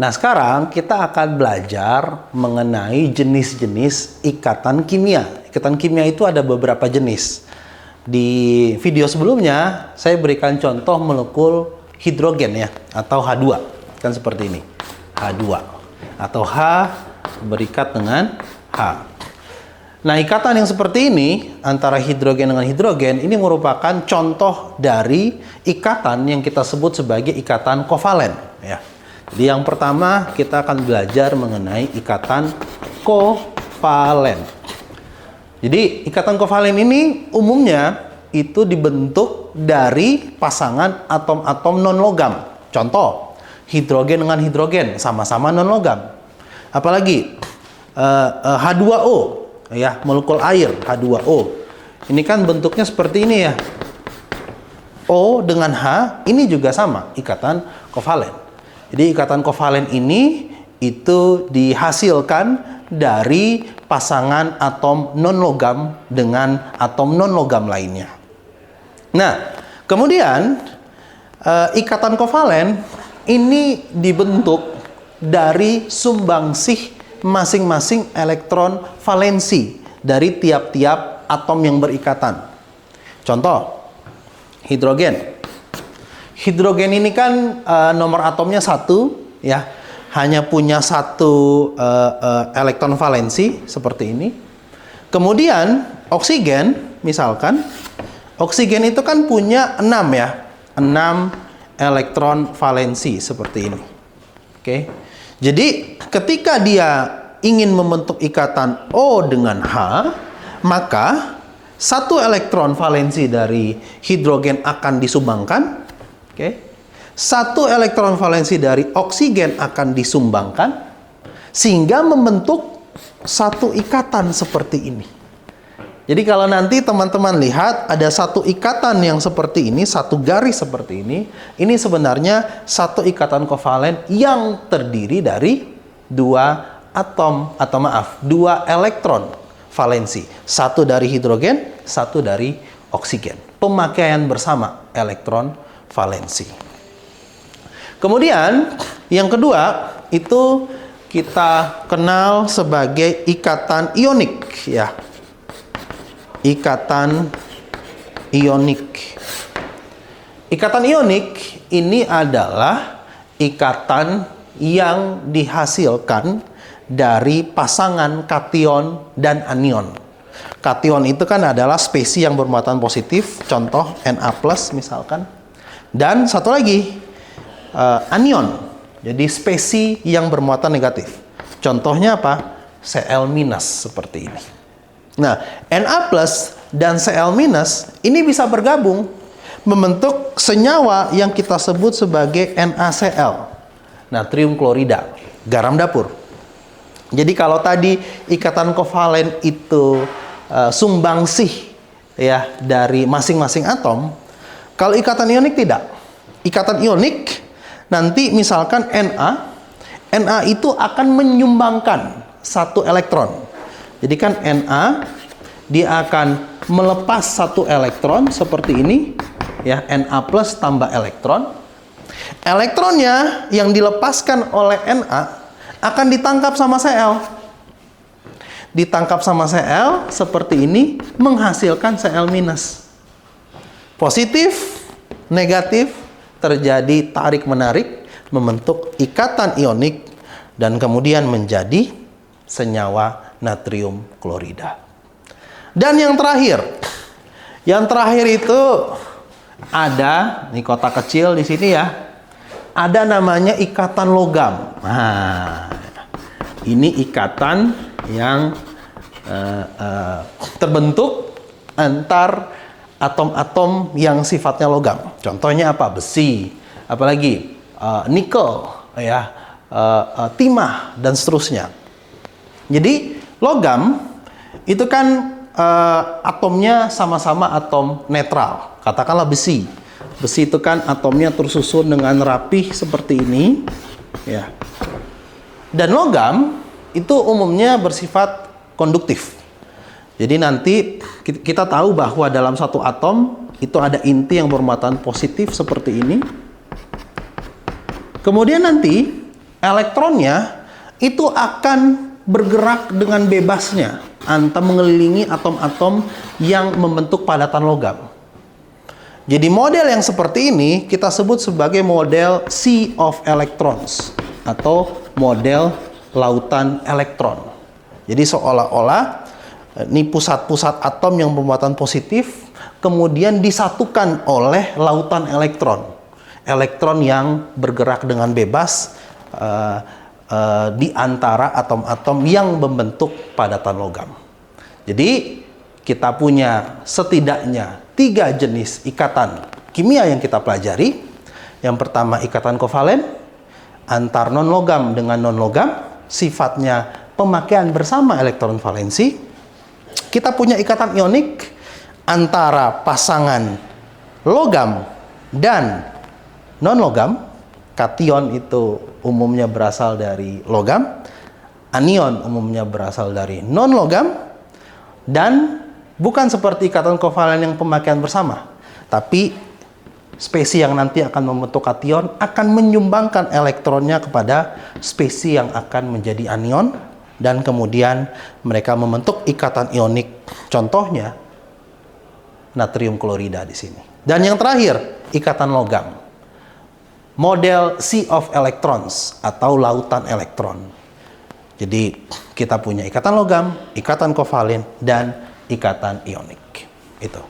Nah, sekarang kita akan belajar mengenai jenis-jenis ikatan kimia. Ikatan kimia itu ada beberapa jenis. Di video sebelumnya, saya berikan contoh molekul hidrogen ya, atau H2. Kan seperti ini. H2. Atau H berikat dengan H. Nah, ikatan yang seperti ini, antara hidrogen dengan hidrogen, ini merupakan contoh dari ikatan yang kita sebut sebagai ikatan kovalen. Ya. Jadi yang pertama, kita akan belajar mengenai ikatan kovalen. Jadi, ikatan kovalen ini umumnya itu dibentuk dari pasangan atom-atom non-logam. Contoh, hidrogen dengan hidrogen, sama-sama non-logam. Apalagi, H2O. Ya, molekul air H2O. Ini kan bentuknya seperti ini ya. O dengan H ini juga sama, ikatan kovalen. Jadi ikatan kovalen ini itu dihasilkan dari pasangan atom non-logam dengan atom non-logam lainnya. Nah, kemudian ikatan kovalen ini dibentuk dari sumbangsih masing-masing elektron valensi dari tiap-tiap atom yang berikatan. Contoh, hidrogen. Hidrogen ini kan nomor atomnya 1, ya, hanya punya 1 elektron valensi seperti ini. Kemudian oksigen, misalkan, oksigen itu kan punya 6 ya, 6 elektron valensi seperti ini. Oke. Jadi, ketika dia ingin membentuk ikatan O dengan H, maka 1 elektron valensi dari hidrogen akan disumbangkan. Oke. 1 elektron valensi dari oksigen akan disumbangkan, sehingga membentuk 1 ikatan seperti ini. Jadi, kalau nanti teman-teman lihat ada 1 ikatan yang seperti ini, 1 garis seperti ini sebenarnya 1 ikatan kovalen yang terdiri dari 2 elektron valensi. 1 dari hidrogen, 1 dari oksigen. Pemakaian bersama elektron valensi. Kemudian, yang kedua itu kita kenal sebagai ikatan ionik ya. Ikatan ionik. Ikatan ionik ini adalah ikatan yang dihasilkan dari pasangan kation dan anion. Kation itu kan adalah spesies yang bermuatan positif, contoh Na+ misalkan. Dan satu lagi, anion. Jadi spesies yang bermuatan negatif. Contohnya apa? Cl- seperti ini. Nah, Na+ dan Cl- ini bisa bergabung membentuk senyawa yang kita sebut sebagai NaCl, natrium klorida, garam dapur. Jadi kalau tadi ikatan kovalen itu sumbangsih ya dari masing-masing atom, kalau ikatan ionik tidak. Ikatan ionik nanti misalkan Na itu akan menyumbangkan 1 elektron. Jadi kan Na dia akan melepas 1 elektron seperti ini ya, Na+ tambah elektron. Elektronnya yang dilepaskan oleh Na akan ditangkap sama Cl. Ditangkap sama Cl seperti ini menghasilkan Cl-. Positif, negatif, terjadi tarik-menarik membentuk ikatan ionik dan kemudian menjadi senyawa natrium klorida. Dan yang terakhir itu ada di kotak kecil di sini ya. Ada namanya ikatan logam. Nah, ini ikatan yang terbentuk antar atom-atom yang sifatnya logam. Contohnya apa? Besi, apalagi nikel, ya, timah dan seterusnya. Jadi logam itu kan atomnya sama-sama atom netral. Katakanlah besi. Besi itu kan atomnya tersusun dengan rapih seperti ini, ya. Dan logam itu umumnya bersifat konduktif. Jadi nanti kita tahu bahwa dalam satu atom itu ada inti yang bermuatan positif seperti ini. Kemudian nanti elektronnya itu akan bergerak dengan bebasnya antara mengelilingi atom-atom yang membentuk padatan logam. Jadi model yang seperti ini kita sebut sebagai model Sea of Electrons atau model lautan elektron. Jadi seolah-olah ini pusat-pusat atom yang bermuatan positif kemudian disatukan oleh lautan elektron. Elektron yang bergerak dengan bebas di antara atom-atom yang membentuk padatan logam. Jadi kita punya setidaknya 3 jenis ikatan kimia yang kita pelajari. Yang pertama ikatan kovalen antar non-logam dengan non-logam, sifatnya pemakaian bersama elektron valensi. Kita punya ikatan ionik antara pasangan logam dan non-logam. Kation itu umumnya berasal dari logam, anion umumnya berasal dari non-logam, dan bukan seperti ikatan kovalen yang pemakaian bersama, tapi spesies yang nanti akan membentuk kation akan menyumbangkan elektronnya kepada spesies yang akan menjadi anion, dan kemudian mereka membentuk ikatan ionik, contohnya natrium klorida di sini. Dan yang terakhir, ikatan logam. Model Sea of Electrons atau lautan elektron. Jadi kita punya ikatan logam, ikatan kovalen, dan ikatan ionik. Itu.